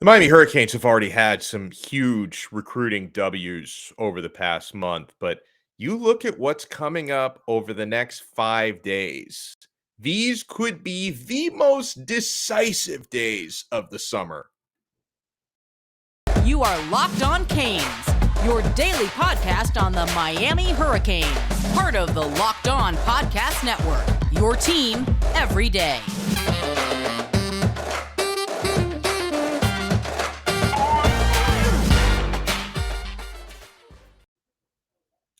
The Miami Hurricanes have already had some huge recruiting W's over the past month, but you look at what's coming up over the next 5 days. These could be the most decisive days of the summer. You are Locked On Canes, your daily podcast on the Miami Hurricanes, part of the Locked On Podcast Network, your team every day.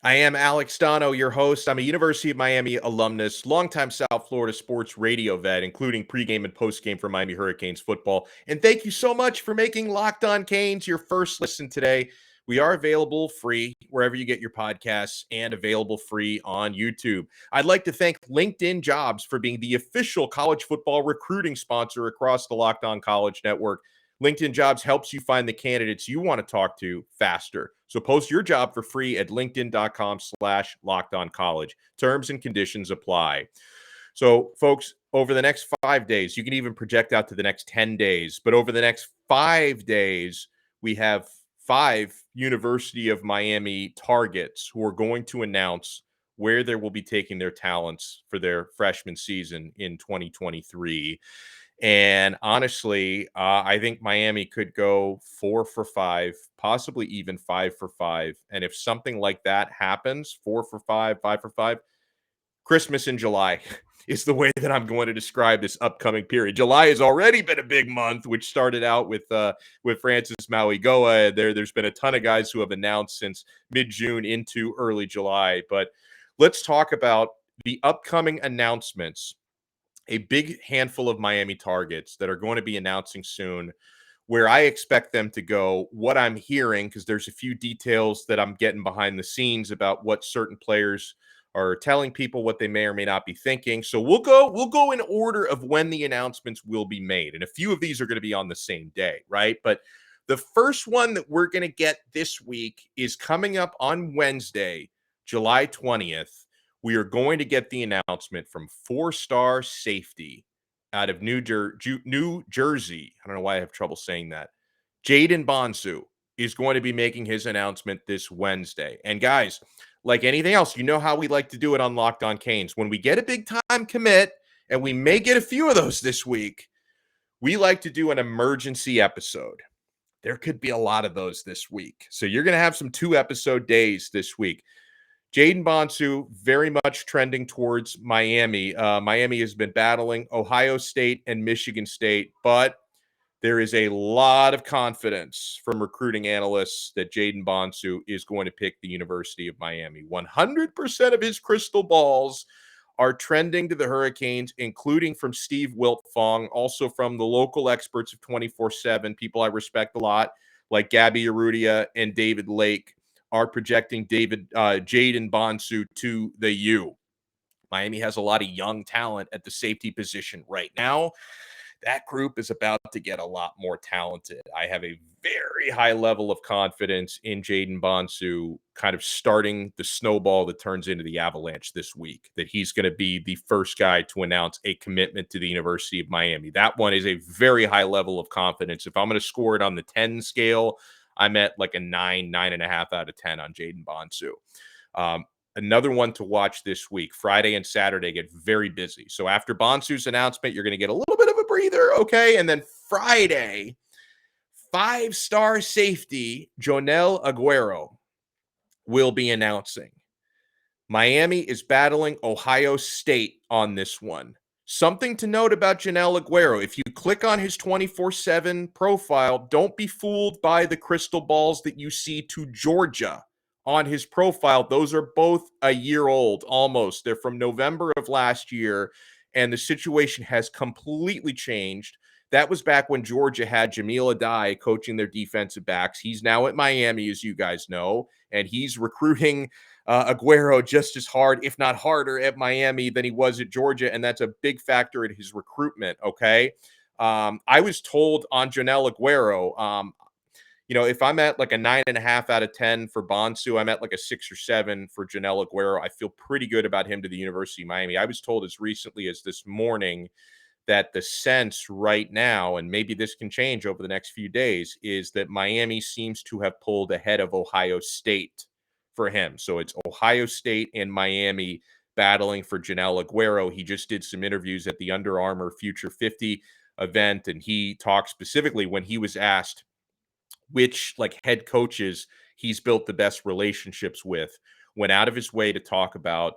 I am Alex Donno, your host. I'm a University of Miami alumnus, longtime South Florida sports radio vet, including pregame and postgame for Miami Hurricanes football. And thank you so much for making Locked On Canes your first listen today. We are available free wherever you get your podcasts and available free on YouTube. I'd like to thank LinkedIn Jobs for being the official college football recruiting sponsor across the Locked On College Network. LinkedIn Jobs helps you find the candidates you want to talk to faster. So post your job for free at linkedin.com/lockedoncollege. Terms and conditions apply. So, folks, over the next 5 days, you can even project out to the next 10 days, but over the next 5 days, we have 5 University of Miami targets who are going to announce where they will be taking their talents for their freshman season in 2023. And honestly, I think Miami could go 4 for 5, possibly even 5 for 5. And if something like that happens, 4 for 5, 5 for 5, Christmas in July is the way that I'm going to describe this upcoming period. July has already been a big month, which started out with Francis Maligoa. There's been a ton of guys who have announced since mid-June into early July. But let's talk about the upcoming announcements. A big handful of Miami targets that are going to be announcing soon, where I expect them to go. What I'm hearing, because there's a few details that I'm getting behind the scenes about what certain players are telling people, what they may or may not be thinking. So we'll go in order of when the announcements will be made. And a few of these are going to be on the same day, right? But the first one that we're going to get this week is coming up on Wednesday, July 20th. We are going to get the announcement from 4-star safety out of New Jersey. I don't know why I have trouble saying that. Jayden Bonsu is going to be making his announcement this Wednesday. And guys, like anything else, you know how we like to do it on Locked On Canes. When we get a big time commit, and we may get a few of those this week, we like to do an emergency episode. There could be a lot of those this week. So you're going to have some 2-episode days this week. Jayden Bonsu, very much trending towards Miami. Miami has been battling Ohio State and Michigan State, but there is a lot of confidence from recruiting analysts that Jayden Bonsu is going to pick the University of Miami. 100% of his crystal balls are trending to the Hurricanes, including from Steve Wiltfong, also from the local experts of 24/7, people I respect a lot, like Gabby Urrutia and David Lake, are projecting Jayden Bonsu to the U. Miami has a lot of young talent at the safety position right now. That group is about to get a lot more talented. I have a very high level of confidence in Jayden Bonsu kind of starting the snowball that turns into the avalanche this week, that he's going to be the first guy to announce a commitment to the University of Miami. That one is a very high level of confidence. If I'm going to score it on the 10 scale, I'm at like a 9.5 out of 10 on Jayden Bonsu. Another one to watch this week. Friday and Saturday get very busy. So after Bonsu's announcement, you're going to get a little bit of a breather, okay? And then Friday, 5-star safety Joenel Aguero will be announcing. Miami is battling Ohio State on this one. Something to note about Janelle Aguero. If you click on his 24/7 profile, don't be fooled by the crystal balls that you see to Georgia on his profile. Those are both a year old, almost. They're from November of last year, and the situation has completely changed. That was back when Georgia had Jamil Adai coaching their defensive backs. He's now at Miami, as you guys know, and he's recruiting Aguero just as hard, if not harder, at Miami than he was at Georgia, and that's a big factor in his recruitment, okay? I was told on Joenel Aguero, if I'm at like a 9.5 out of 10 for Bonsu, I'm at like a 6 or 7 for Janelle Aguero. I feel pretty good about him to the University of Miami. I was told as recently as this morning that the sense right now, and maybe this can change over the next few days, is that Miami seems to have pulled ahead of Ohio State for him. So it's Ohio State and Miami battling for Joenel Aguero. He just did some interviews at the Under Armour Future 50 event, and he talked specifically when he was asked which like head coaches he's built the best relationships with, went out of his way to talk about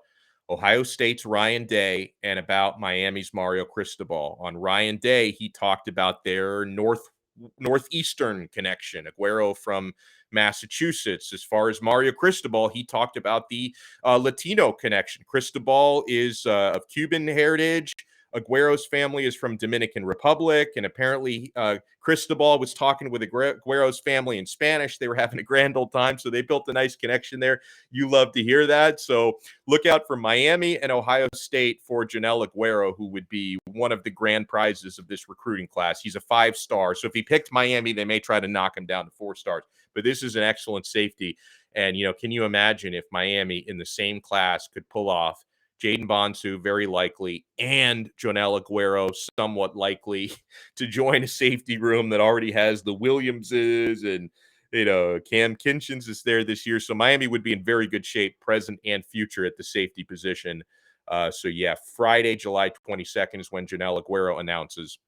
Ohio State's Ryan Day and about Miami's Mario Cristobal. On Ryan Day, he talked about their northeastern connection, Aguero from Massachusetts. As far as Mario Cristobal, he talked about the Latino connection. Cristobal is of Cuban heritage. Aguero's family is from Dominican Republic, and apparently Cristobal was talking with Aguero's family in Spanish. They were having a grand old time, so they built a nice connection there. You love to hear that. So look out for Miami and Ohio State for Joenel Aguero, who would be one of the grand prizes of this recruiting class. He's a 5-star, so if he picked Miami, they may try to knock him down to 4 stars. But this is an excellent safety. And, can you imagine if Miami in the same class could pull off Jayden Bonsu, very likely, and Joenel Aguero, somewhat likely to join a safety room that already has the Williamses and, Cam Kinchins is there this year. So Miami would be in very good shape, present and future at the safety position. Friday, July 22nd is when Joenel Aguero announces.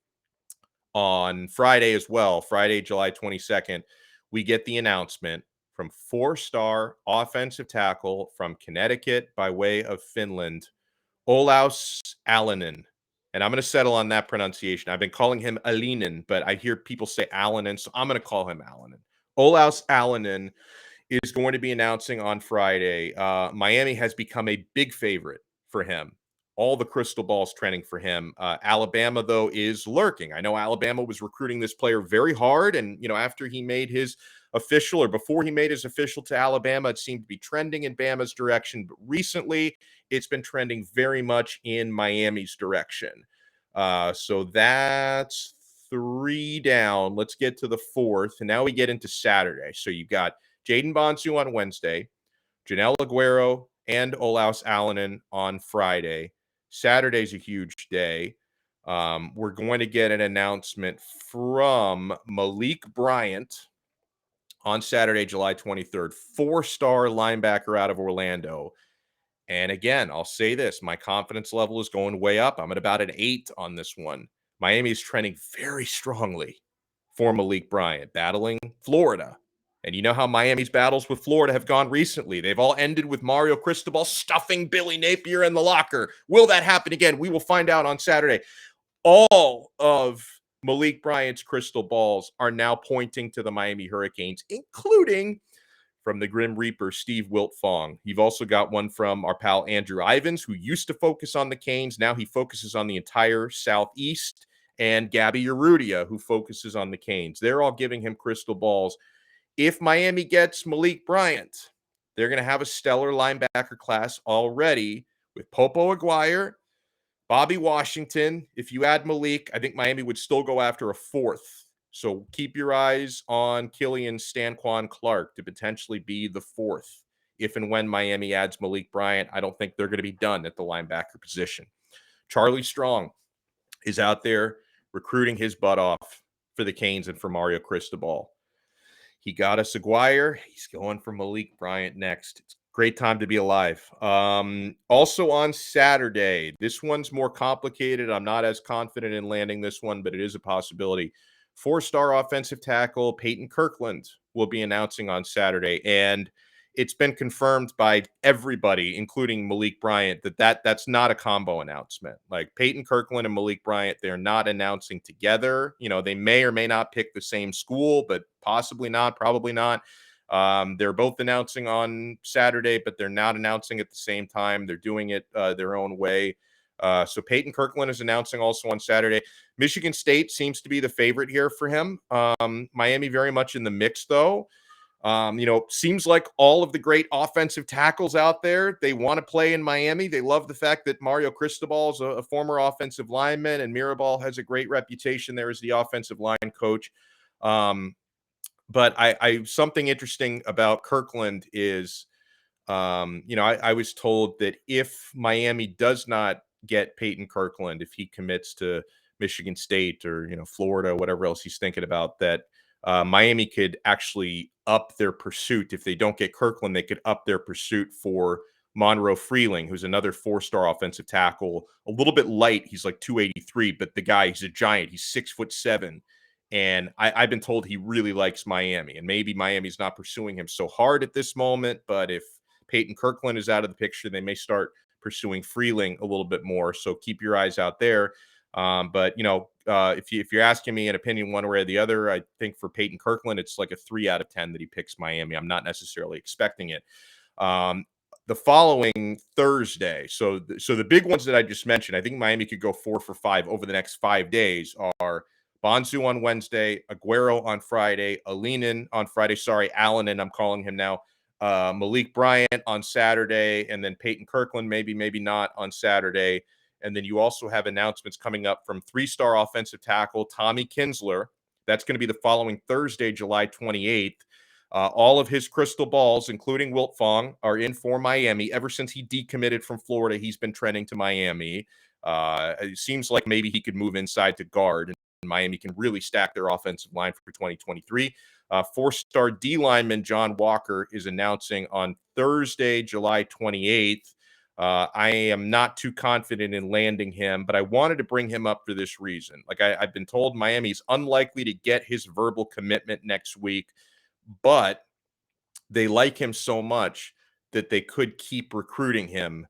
On Friday as well, Friday, July 22nd, we get the announcement from 4-star offensive tackle from Connecticut by way of Finland, Olaus Alinen. And I'm going to settle on that pronunciation. I've been calling him Alinen, but I hear people say Alinen, so I'm going to call him Alinen. Olaus Alinen is going to be announcing on Friday. Miami has become a big favorite for him. All the crystal balls trending for him. Alabama, though, is lurking. I know Alabama was recruiting this player very hard, and, after he made his official or before he made his official to Alabama, it seemed to be trending in Bama's direction. But recently, it's been trending very much in Miami's direction. So that's 3 down. Let's get to the 4th. And now we get into Saturday. So you've got Jayden Bonsu on Wednesday, Joenel Aguero and Olaus Alinen on Friday. Saturday's a huge day. We're going to get an announcement from Malik Bryant on Saturday, July 23rd, 4-star linebacker out of Orlando. And again, I'll say this, my confidence level is going way up. I'm at about an 8 on this one. Miami is trending very strongly for Malik Bryant, battling Florida. And you know how Miami's battles with Florida have gone recently. They've all ended with Mario Cristobal stuffing Billy Napier in the locker. Will that happen again? We will find out on Saturday. All of Malik Bryant's crystal balls are now pointing to the Miami Hurricanes, including from the Grim Reaper, Steve Wiltfong. You've also got one from our pal Andrew Ivins, who used to focus on the Canes. Now he focuses on the entire Southeast. And Gabby Urrutia, who focuses on the Canes. They're all giving him crystal balls. If Miami gets Malik Bryant, they're going to have a stellar linebacker class already with Popo Aguirre, Bobby Washington. If you add Malik, I think Miami would still go after a 4th. So keep your eyes on Killian Stanquan Clark to potentially be the 4th. If and when Miami adds Malik Bryant, I don't think they're going to be done at the linebacker position. Charlie Strong is out there recruiting his butt off for the Canes and for Mario Cristobal. He got us Aguirre. He's going for Malik Bryant next. It's a great time to be alive. Also on Saturday, this one's more complicated. I'm not as confident in landing this one, but it is a possibility. 4-star offensive tackle Payton Kirkland will be announcing on Saturday. And it's been confirmed by everybody, including Malik Bryant, that's not a combo announcement. Like Payton Kirkland and Malik Bryant, they're not announcing together. They may or may not pick the same school, but possibly not, probably not. They're both announcing on Saturday, but they're not announcing at the same time. They're doing it their own way. So Payton Kirkland is announcing also on Saturday. Michigan State seems to be the favorite here for him. Miami very much in the mix, though. Seems like all of the great offensive tackles out there, they want to play in Miami. They love the fact that Mario Cristobal is a former offensive lineman, and Mirabal has a great reputation there as the offensive line coach. But I something interesting about Kirkland is, I was told that if Miami does not get Payton Kirkland, if he commits to Michigan State or, Florida, whatever else he's thinking about, that Miami could actually up their pursuit. If they don't get Kirkland, they could up their pursuit for Monroe Freeling, who's another 4-star offensive tackle, a little bit light. He's like 283, but the guy, he's a giant. He's 6'7". And I've been told he really likes Miami, and maybe Miami's not pursuing him so hard at this moment. But if Payton Kirkland is out of the picture, they may start pursuing Freeling a little bit more. So keep your eyes out there. But if you're asking me an opinion one way or the other, I think for Payton Kirkland, it's like a 3 out of 10 that he picks Miami. I'm not necessarily expecting it. The following Thursday, so the big ones that I just mentioned, I think Miami could go 4 for 5 over the next 5 days are Bonsu on Wednesday, Aguero on Friday, Alinen on Friday. Sorry, Alinen, I'm calling him now. Malik Bryant on Saturday, and then Payton Kirkland, maybe not on Saturday. And then you also have announcements coming up from 3-star offensive tackle Tommy Kinsler. That's going to be the following Thursday, July 28th. All of his crystal balls, including Wilt Fong, are in for Miami. Ever since he decommitted from Florida, he's been trending to Miami. It seems like maybe he could move inside to guard, and Miami can really stack their offensive line for 2023. 4-star D lineman John Walker is announcing on Thursday, July 28th. I am not too confident in landing him, but I wanted to bring him up for this reason. Like I've been told, Miami's unlikely to get his verbal commitment next week, but they like him so much that they could keep recruiting him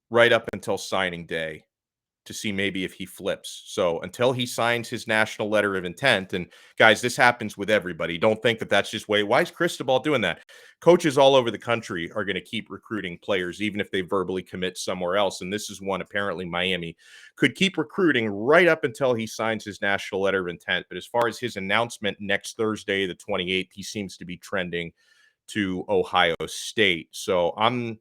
right up until signing day to see maybe if he flips. So until he signs his national letter of intent, and guys, this happens with everybody. Don't think that that's just why is Cristobal doing that? Coaches all over the country are going to keep recruiting players, even if they verbally commit somewhere else. And this is one apparently Miami could keep recruiting right up until he signs his national letter of intent. But as far as his announcement next Thursday, the 28th, he seems to be trending to Ohio State. So I'm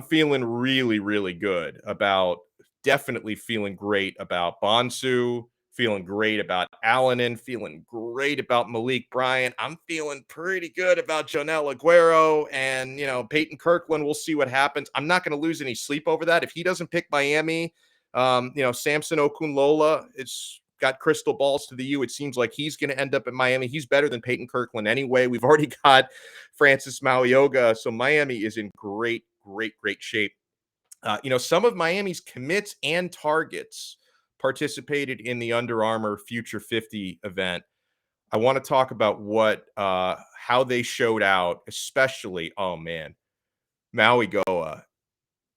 feeling really, really good about, definitely feeling great about Bonsu, feeling great about Alinen, feeling great about Malik Bryant. I'm feeling pretty good about Joenel Aguero and, Payton Kirkland. We'll see what happens. I'm not going to lose any sleep over that. If he doesn't pick Miami, Samson Okunlola, it's got crystal balls to the U. It seems like he's going to end up at Miami. He's better than Payton Kirkland anyway. We've already got Francis Maligoa. So Miami is in great shape. Some of Miami's commits and targets participated in the Under Armour Future 50 event. I want to talk about how they showed out, especially, Maligoa.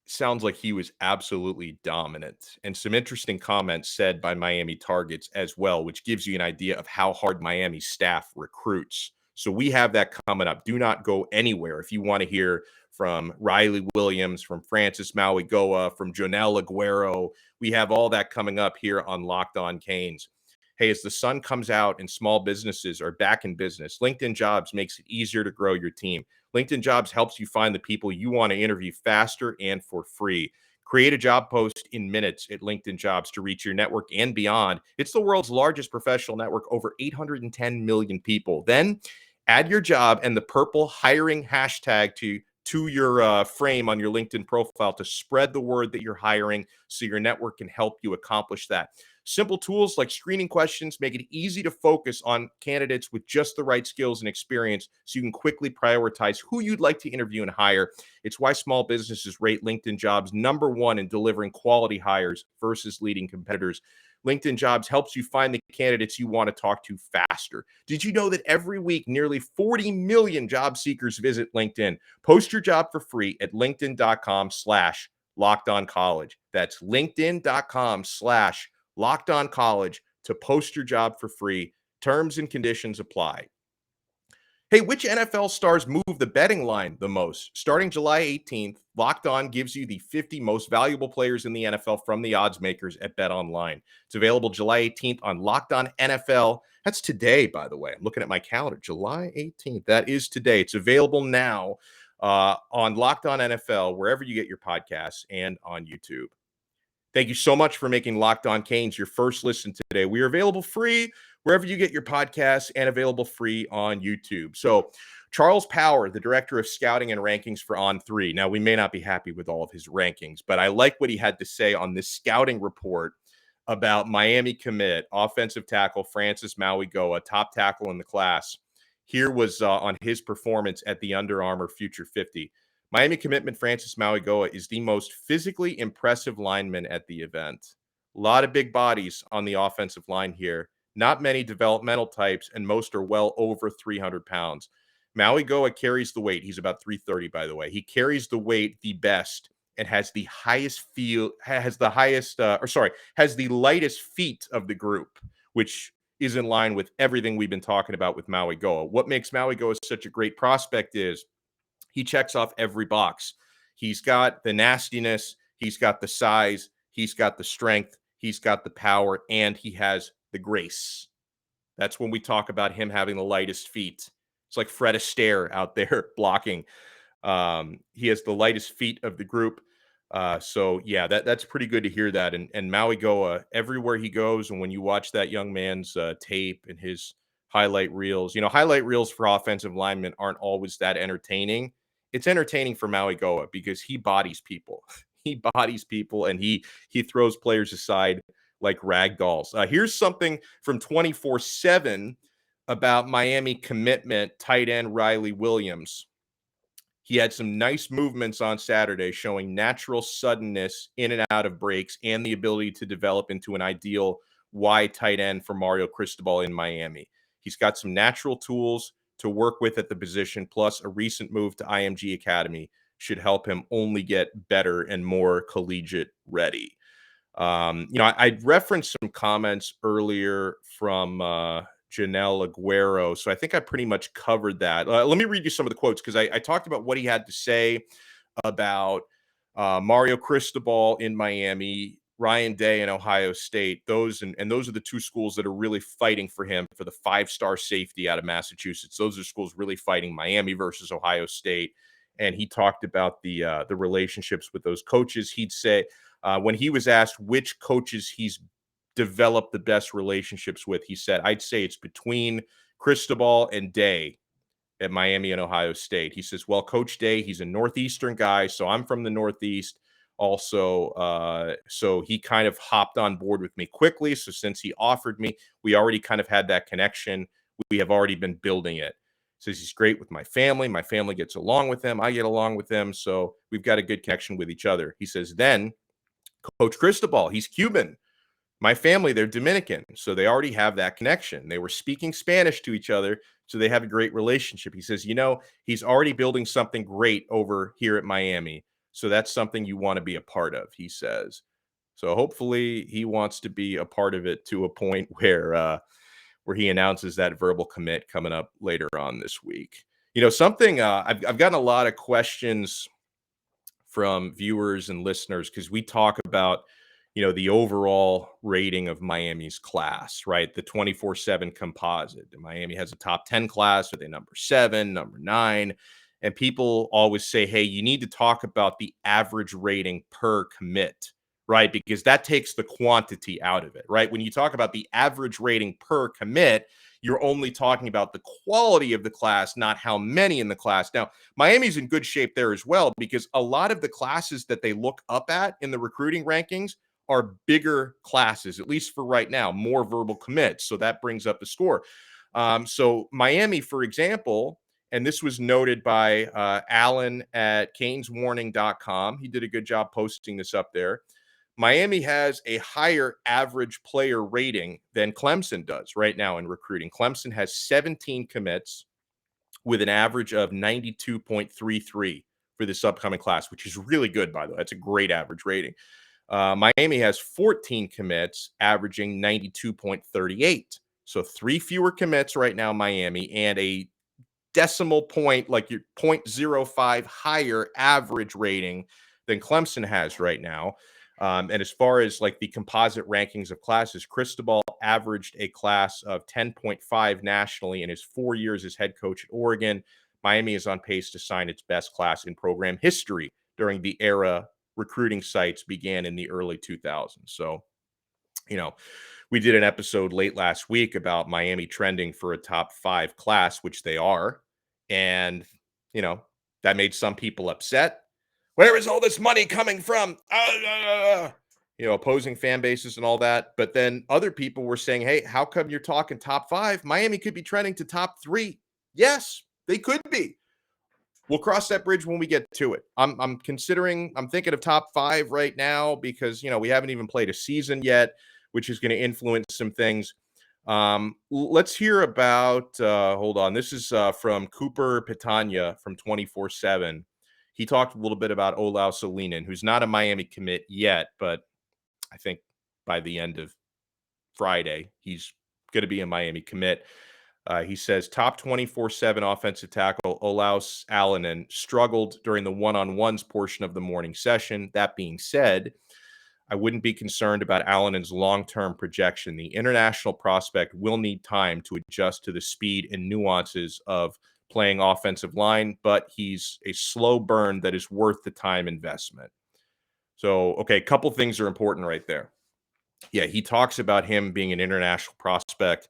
Sounds like he was absolutely dominant, and some interesting comments said by Miami targets as well, which gives you an idea of how hard Miami staff recruits. So we have that coming up. Do not go anywhere if you want to hear from Riley Williams, from Francis Maligoa, from Joenel Aguero. We have all that coming up here on Locked On Canes. Hey, as the sun comes out and small businesses are back in business, LinkedIn Jobs makes it easier to grow your team. LinkedIn Jobs helps you find the people you want to interview faster and for free. Create a job post in minutes at LinkedIn Jobs to reach your network and beyond. It's the world's largest professional network, over 810 million people. Then add your job and the purple hiring hashtag to your frame on your LinkedIn profile to spread the word that you're hiring so your network can help you accomplish that. Simple tools like screening questions make it easy to focus on candidates with just the right skills and experience so you can quickly prioritize who you'd like to interview and hire. It's why small businesses rate LinkedIn Jobs #1 in delivering quality hires versus leading competitors. LinkedIn Jobs helps you find the candidates you want to talk to faster. Did you know that every week, nearly 40 million job seekers visit LinkedIn? Post your job for free at linkedin.com/LockedOnCollege. That's linkedin.com/LockedOnCollege to post your job for free. Terms and conditions apply. Hey, which NFL stars move the betting line the most? Starting July 18th, Locked On gives you the 50 most valuable players in the NFL from the odds makers at BetOnline. It's available July 18th on Locked On NFL. That's today, by the way. I'm looking at my calendar. July 18th. That is today. It's available now on Locked On NFL, wherever you get your podcasts, and on YouTube. Thank you so much for making Locked On Canes your first listen today. We are available free wherever you get your podcasts and available free on YouTube. So Charles Power, the director of scouting and rankings for On3. Now, we may not be happy with all of his rankings, but I like what he had to say on this scouting report about Miami commit, offensive tackle Francis Maligoa, top tackle in the class. Here was on his performance at the Under Armour Future 50. Miami commitment Francis Maligoa is the most physically impressive lineman at the event. A lot of big bodies on the offensive line here. Not many developmental types, and most are well over 300 pounds. Maligoa carries the weight. He's about 330, by the way. He carries the weight the best and has the lightest feet of the group, which is in line with everything we've been talking about with Maligoa. What makes Maligoa such a great prospect is he checks off every box. He's got the nastiness, he's got the size, he's got the strength, he's got the power, and he has the grace. That's when we talk about him having the lightest feet. It's like Fred Astaire out there blocking. He has the lightest feet of the group. So yeah, that's pretty good to hear that. And Maligoa, everywhere he goes, and when you watch that young man's tape and his highlight reels, highlight reels for offensive linemen aren't always that entertaining. It's entertaining for Maligoa because he bodies people. He bodies people, and he throws players aside like rag dolls. Here's something from 24/7 about Miami commitment tight end Riley Williams. He had some nice movements on Saturday showing natural suddenness in and out of breaks and the ability to develop into an ideal wide tight end for Mario Cristobal in Miami. He's got some natural tools to work with at the position, plus a recent move to IMG Academy should help him only get better and more collegiate ready. I referenced some comments earlier from Janelle Aguero, so I think I pretty much covered that. Let me read you some of the quotes because I talked about what he had to say about Mario Cristobal in Miami, Ryan Day in Ohio State. Those are the two schools that are really fighting for him for the 5-star safety out of Massachusetts. Those are schools really fighting Miami versus Ohio State. And he talked about the relationships with those coaches. He'd say when he was asked which coaches he's developed the best relationships with, he said, I'd say it's between Cristobal and Day at Miami and Ohio State. He says, well, Coach Day, he's a Northeastern guy, so I'm from the Northeast also. So he kind of hopped on board with me quickly. So since he offered me, we already kind of had that connection. We have already been building it. Says he's great with my family. My family gets along with him. I get along with them. So we've got a good connection with each other. He says, then Coach Cristobal, he's Cuban. My family, they're Dominican. So they already have that connection. They were speaking Spanish to each other. So they have a great relationship. He says, he's already building something great over here at Miami. So that's something you want to be a part of, he says. So hopefully he wants to be a part of it to a point where he announces that verbal commit coming up later on this week. Something I've gotten a lot of questions from viewers and listeners because we talk about, the overall rating of Miami's class, right? The 24/7 composite. Miami has a top 10 class with a number 7, number 9. And people always say, hey, you need to talk about the average rating per commit, right? Because that takes the quantity out of it, right? When you talk about the average rating per commit, you're only talking about the quality of the class, not how many in the class. Now, Miami's in good shape there as well because a lot of the classes that they look up at in the recruiting rankings are bigger classes, at least for right now, more verbal commits. So that brings up the score. So Miami, for example, and this was noted by Alan at caneswarning.com. He did a good job posting this up there. Miami has a higher average player rating than Clemson does right now in recruiting. Clemson has 17 commits with an average of 92.33 for this upcoming class, which is really good, by the way. That's a great average rating. Miami has 14 commits, averaging 92.38. So 3 fewer commits right now, Miami, and a decimal point, like your 0.05 higher average rating than Clemson has right now. And as far as like the composite rankings of classes, Cristobal averaged a class of 10.5 nationally in his 4 years as head coach at Oregon. Miami is on pace to sign its best class in program history during the era recruiting sites began in the early 2000s. So, we did an episode late last week about Miami trending for a top 5 class, which they are. And, that made some people upset. Where is all this money coming from? opposing fan bases and all that. But then other people were saying, hey, how come you're talking top 5? Miami could be trending to top 3. Yes, they could be. We'll cross that bridge when we get to it. I'm thinking of top 5 right now because, we haven't even played a season yet, which is going to influence some things. Let's hear about, hold on. This is from Cooper Pitanya from 24/7. He talked a little bit about Olaus Alinen, who's not a Miami commit yet, but I think by the end of Friday, he's going to be a Miami commit. He says top 24/7 offensive tackle Olaus Alinen struggled during the one-on-ones portion of the morning session. That being said, I wouldn't be concerned about Allen's long-term projection. The international prospect will need time to adjust to the speed and nuances of playing offensive line, but he's a slow burn that is worth the time investment. So, okay, a couple things are important right there. Yeah, he talks about him being an international prospect.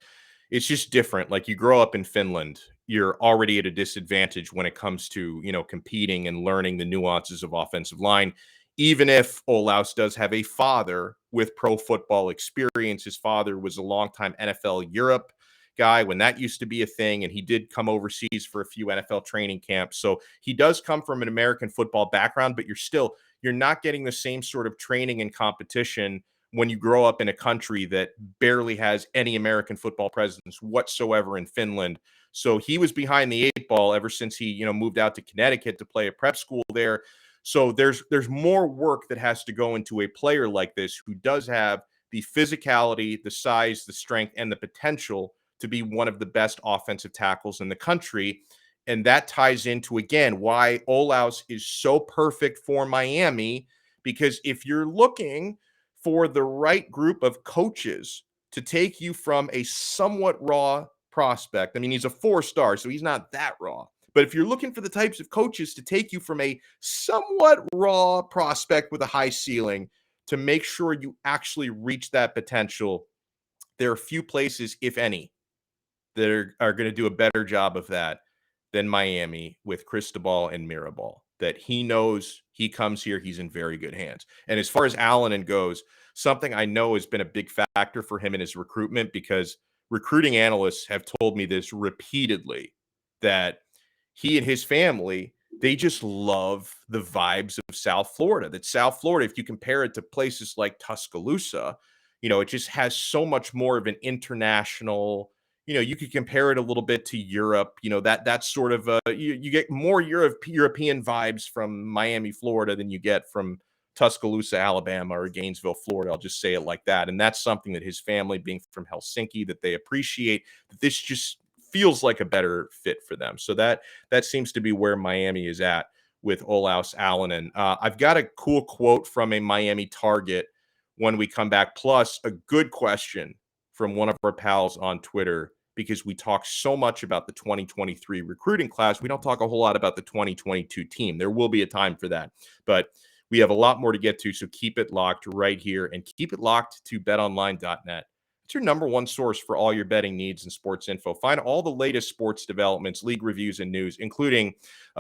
It's just different. Like, you grow up in Finland, you're already at a disadvantage when it comes to, competing and learning the nuances of offensive line. Even if Olaus does have a father with pro football experience, his father was a longtime NFL Europe guy when that used to be a thing, and he did come overseas for a few NFL training camps. So he does come from an American football background, but you're not getting the same sort of training and competition when you grow up in a country that barely has any American football presence whatsoever in Finland. So he was behind the 8 ball ever since he, moved out to Connecticut to play at prep school there. So there's more work that has to go into a player like this who does have the physicality, the size, the strength, and the potential to be one of the best offensive tackles in the country. And that ties into, again, why Olaus is so perfect for Miami, because if you're looking for the right group of coaches to take you from a somewhat raw prospect. I mean, he's a 4-star, so he's not that raw. But if you're looking for the types of coaches to take you from a somewhat raw prospect with a high ceiling to make sure you actually reach that potential, there are few places, if any, that are going to do a better job of that than Miami with Cristobal and Mirabal. That he knows he comes here, he's in very good hands. And as far as Alinen goes, something I know has been a big factor for him in his recruitment, because recruiting analysts have told me this repeatedly, that he and his family, they just love the vibes of South Florida. That South Florida, if you compare it to places like Tuscaloosa, it just has so much more of an international, you could compare it a little bit to Europe, that's sort of, you get more European vibes from Miami, Florida than you get from Tuscaloosa, Alabama, or Gainesville, Florida. I'll just say it like that. And that's something that his family, being from Helsinki, that they appreciate, that this just feels like a better fit for them. So that seems to be where Miami is at with Olaus Alinen. I've got a cool quote from a Miami target when we come back, plus a good question from one of our pals on Twitter, because we talk so much about the 2023 recruiting class. We don't talk a whole lot about the 2022 team. There will be a time for that, but we have a lot more to get to. So keep it locked right here, and keep it locked to betonline.net. It's your number one source for all your betting needs and sports info. Find all the latest sports developments, league reviews, and news, including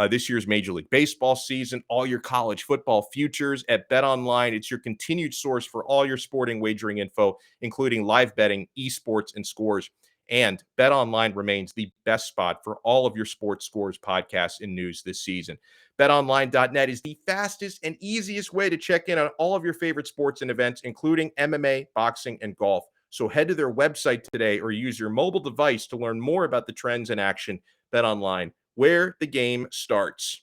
this year's Major League Baseball season, all your college football futures at BetOnline. It's your continued source for all your sporting wagering info, including live betting, esports, and scores. And BetOnline remains the best spot for all of your sports scores, podcasts, and news this season. BetOnline.net is the fastest and easiest way to check in on all of your favorite sports and events, including MMA, boxing, and golf. So head to their website today or use your mobile device to learn more about the trends in action. BetOnline, where the game starts.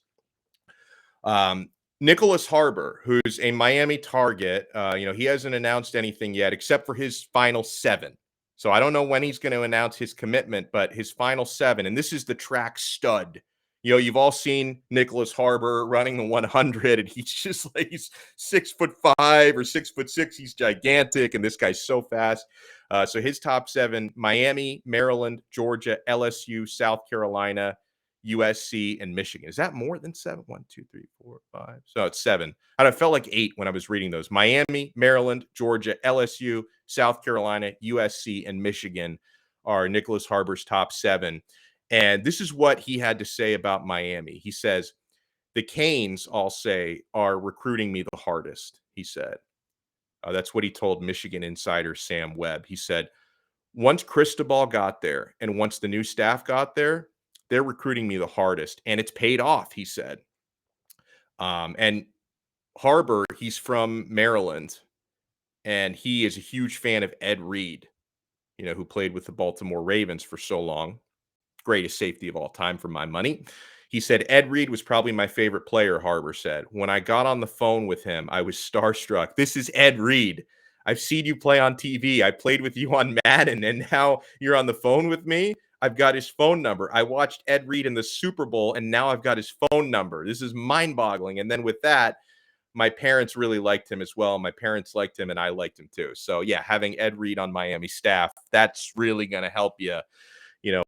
Nicholas Harbour, who's a Miami target, he hasn't announced anything yet except for his final 7. So I don't know when he's going to announce his commitment, but his final 7, and this is the track stud. You've all seen Nicholas Harbour running the 100, and he's just like, he's 6'5" or 6'6". He's gigantic, and this guy's so fast. So his top 7: Miami, Maryland, Georgia, LSU, South Carolina, USC, and Michigan. Is that more than 7? 1, 2, 3, 4, 5. So it's 7. I felt like 8 when I was reading those. Miami, Maryland, Georgia, LSU, South Carolina, USC, and Michigan are Nicholas Harbour's top 7. And this is what he had to say about Miami. He says, "The Canes, I'll say, are recruiting me the hardest," he said. That's what he told Michigan insider Sam Webb. He said, once Cristobal got there and once the new staff got there, they're recruiting me the hardest. And it's paid off, he said. And Harbour, he's from Maryland, and he is a huge fan of Ed Reed, who played with the Baltimore Ravens for so long. Greatest safety of all time for my money. He said, Ed Reed was probably my favorite player, Harbour said. When I got on the phone with him, I was starstruck. This is Ed Reed. I've seen you play on TV. I played with you on Madden, and now you're on the phone with me. I've got his phone number. I watched Ed Reed in the Super Bowl, and now I've got his phone number. This is mind-boggling. And then with that, my parents really liked him as well. My parents liked him, and I liked him too. So, yeah, having Ed Reed on Miami staff, that's really going to help you,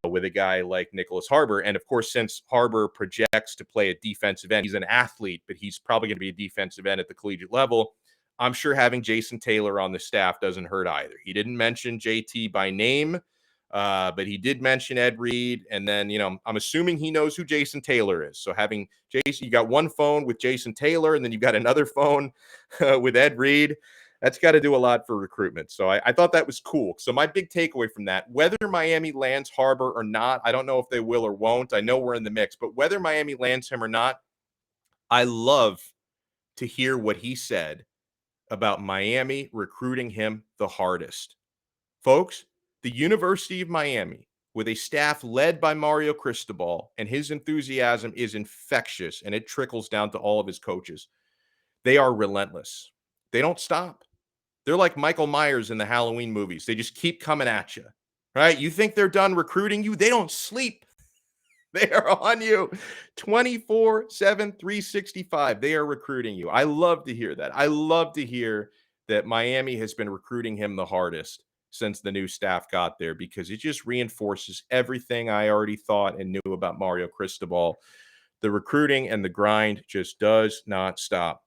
with a guy like Nicholas Harbour. And, of course, since Harbour projects to play a defensive end, he's an athlete, but he's probably going to be a defensive end at the collegiate level. I'm sure having Jason Taylor on the staff doesn't hurt either. He didn't mention JT by name, but he did mention Ed Reed. And then, I'm assuming he knows who Jason Taylor is. So having Jason, you got one phone with Jason Taylor, and then you've got another phone with Ed Reed. That's got to do a lot for recruitment. So I thought that was cool. So my big takeaway from that, whether Miami lands Harbour or not, I don't know if they will or won't. I know we're in the mix, but whether Miami lands him or not, I love to hear what he said about Miami recruiting him the hardest. Folks, the University of Miami, with a staff led by Mario Cristobal, and his enthusiasm is infectious, and it trickles down to all of his coaches. They are relentless. They don't stop. They're like Michael Myers in the Halloween movies. They just keep coming at you, right? You think they're done recruiting you? They don't sleep. They are on you 24/7, 365. They are recruiting you. I love to hear that. I love to hear that Miami has been recruiting him the hardest since the new staff got there, because it just reinforces everything I already thought and knew about Mario Cristobal. The recruiting and the grind just does not stop.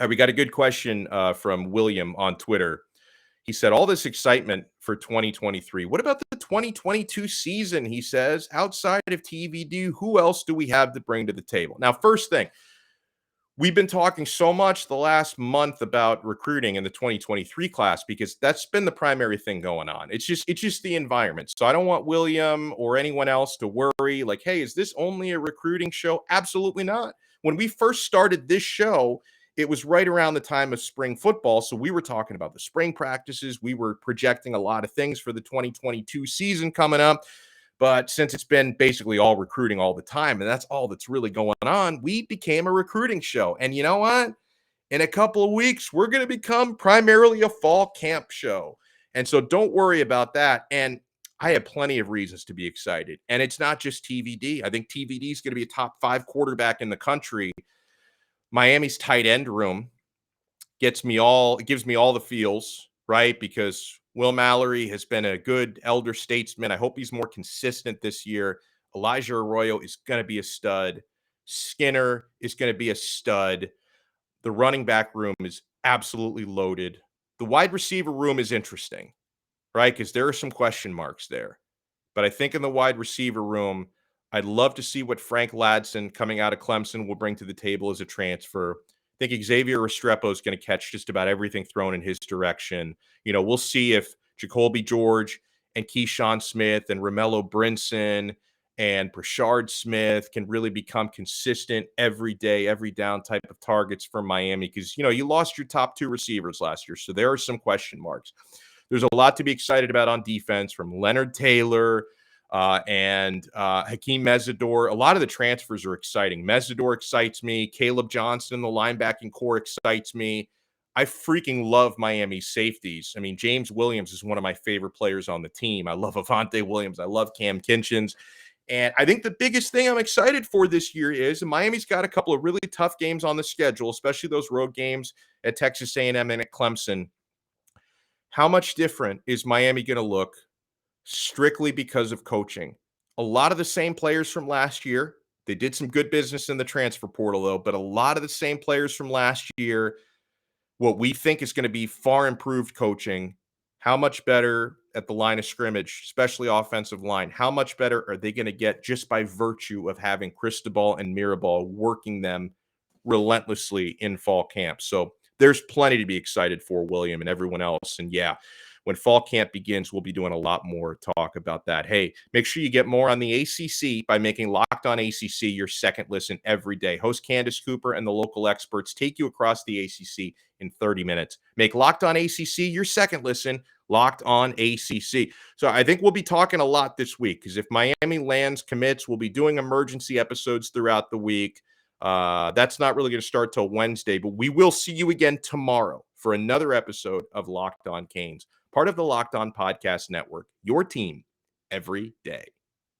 We got a good question from William on Twitter. He said, all this excitement for 2023. What about the 2022 season? He says, outside of TVD, who else do we have to bring to the table? Now, first thing, we've been talking so much the last month about recruiting in the 2023 class because that's been the primary thing going on. It's just the environment. So I don't want William or anyone else to worry like, hey, is this only a recruiting show? Absolutely not. When we first started this show, it was right around the time of spring football. So we were talking about the spring practices. We were projecting a lot of things for the 2022 season coming up. But since it's been basically all recruiting all the time, and that's all that's really going on, we became a recruiting show. And you know what? In a couple of weeks, we're going to become primarily a fall camp show. And so don't worry about that. And I have plenty of reasons to be excited. And it's not just TVD. I think TVD is going to be a top 5 quarterback in the country. Miami's tight end room gives me all the feels, right? Because Will Mallory has been a good elder statesman. I hope he's more consistent this year. Elijah Arroyo is going to be a stud. Skinner is going to be a stud. The running back room is absolutely loaded. The wide receiver room is interesting, right? Because there are some question marks there. But I think in the wide receiver room, I'd love to see what Frank Ladson coming out of Clemson will bring to the table as a transfer. I think Xavier Restrepo is going to catch just about everything thrown in his direction. We'll see if Jacoby George and Keyshawn Smith and Romello Brinson and Brashard Smith can really become consistent every day, every down type of targets for Miami. Because, you lost your top 2 receivers last year. So there are some question marks. There's a lot to be excited about on defense from Leonard Taylor and Hakeem Mesidor. A lot of the transfers are exciting. Mesidor excites me. Caleb Johnson, the linebacking core, excites me. I freaking love Miami's safeties. I mean, James Williams is one of my favorite players on the team. I love Avante Williams. I love Cam Kinchins. And I think the biggest thing I'm excited for this year is Miami's got a couple of really tough games on the schedule, especially those road games at Texas A&M and at Clemson. How much different is Miami going to look strictly because of coaching? A lot of the same players from last year. They did some good business in the transfer portal, though, but a lot of the same players from last year. What we think is going to be far improved coaching. How much better at the line of scrimmage, especially offensive line? How much better are they going to get just by virtue of having Cristobal and Mirabal working them relentlessly in fall camp? So there's plenty to be excited for, William, and everyone else. And yeah, when fall camp begins, we'll be doing a lot more talk about that. Hey, make sure you get more on the ACC by making Locked On ACC your second listen every day. Host Candace Cooper and the local experts take you across the ACC in 30 minutes. Make Locked On ACC your second listen, Locked On ACC. So I think we'll be talking a lot this week because if Miami lands commits, we'll be doing emergency episodes throughout the week. That's not really going to start till Wednesday, but we will see you again tomorrow for another episode of Locked On Canes, part of the Locked On Podcast Network, your team every day.